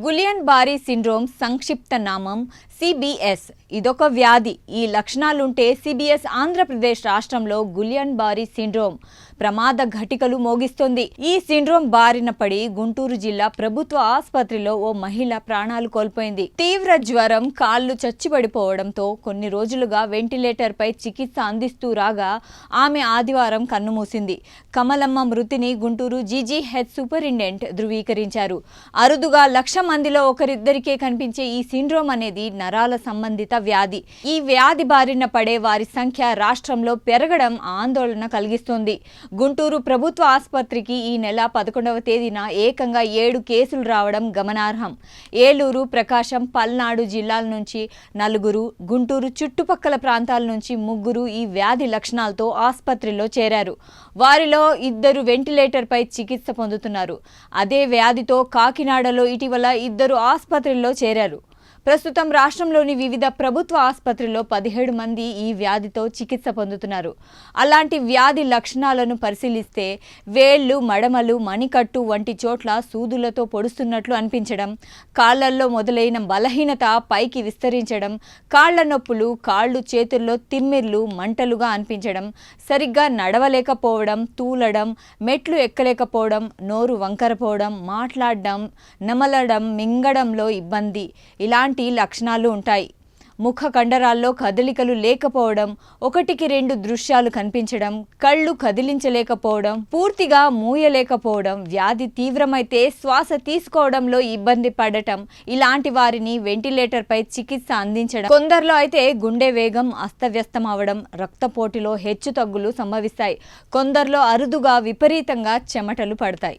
Guillain బారీ syndrome సంక్షిప్త నామం సిబిఎస్ ఇదొక వ్యాధి. ఈ లక్షణాలుంటే సిబిఎస్ ఆంధ్రప్రదేశ్ రాష్ట్రంలో గులియన్ బారీ సిండ్రోమ్ ప్రమాద ఘటికలు మోగిస్తోంది. ఈ సిండ్రోమ్ బారిన పడి గుంటూరు జిల్లా ప్రభుత్వ ఆసుపత్రిలో ఓ మహిళ ప్రాణాలు కోల్పోయింది. తీవ్ర జ్వరం, కాళ్లు చచ్చిపడిపోవడంతో కొన్ని రోజులుగా వెంటిలేటర్ పై చికిత్స అందిస్తూ రాగా ఆమె ఆదివారం కన్నుమూసింది. కమలమ్మ మృతిని గుంటూరు జీజీహెచ్ సూపరింటెండెంట్ ధృవీకరించారు. అరుదుగా 1,00,000 మందిలో ఒకరిద్దరికే కనిపించే ఈ సిండ్రోమ్ అనేది నరాల సంబంధిత వ్యాధి. ఈ వ్యాధి బారిన పడే వారి సంఖ్య రాష్ట్రంలో పెరగడం ఆందోళన కలిగిస్తోంది. గుంటూరు ప్రభుత్వ ఆసుపత్రికి ఈ నెల 11వ తేదీన ఏకంగా 7 కేసులు రావడం గమనార్హం. ఏలూరు, ప్రకాశం, పల్నాడు జిల్లాల నుంచి 4, గుంటూరు చుట్టుపక్కల ప్రాంతాల నుంచి 3 ఈ వ్యాధి లక్షణాలతో ఆసుపత్రిలో చేరారు. వారిలో 2 వెంటిలేటర్ పై చికిత్స పొందుతున్నారు. అదే వ్యాధితో కాకినాడలో ఇటీవల 2 ఆసుపత్రుల్లో చేరారు. ప్రస్తుతం రాష్ట్రంలోని వివిధ ప్రభుత్వ ఆసుపత్రుల్లో 17 మంది ఈ వ్యాధితో చికిత్స పొందుతున్నారు. అలాంటి వ్యాధి లక్షణాలను పరిశీలిస్తే వేళ్లు, మడమలు, మణికట్టు వంటి చోట్ల సూదులతో పొడుస్తున్నట్లు అనిపించడం, కాళ్లల్లో మొదలైన బలహీనత పైకి విస్తరించడం, కాళ్ల నొప్పులు, కాళ్లు చేతుల్లో తిమ్మిర్లు, మంటలుగా అనిపించడం, సరిగ్గా నడవలేకపోవడం, తూలడం, మెట్లు ఎక్కలేకపోవడం, నోరు వంకరపోవడం, మాట్లాడడం, నమలడం, మింగడంలో ఇబ్బంది ఇలాంటి లక్షణాలు ఉంటాయి. ముఖ కండరాల్లో కదలికలు లేకపోవడం, 1-2 దృశ్యాలు కనిపించడం, కళ్ళు కదిలించలేకపోవడం, పూర్తిగా మూయలేకపోవడం, వ్యాధి తీవ్రమైతే శ్వాస తీసుకోవడంలో ఇబ్బంది పడటం, ఇలాంటి వారిని వెంటిలేటర్ పై చికిత్స అందించడం. కొందరిలో అయితే గుండె వేగం అస్తవ్యస్తం అవడం, రక్తపోటులో హెచ్చుతగ్గులు సంభవిస్తాయి. కొందరిలో అరుదుగా విపరీతంగా చెమటలు పడతాయి.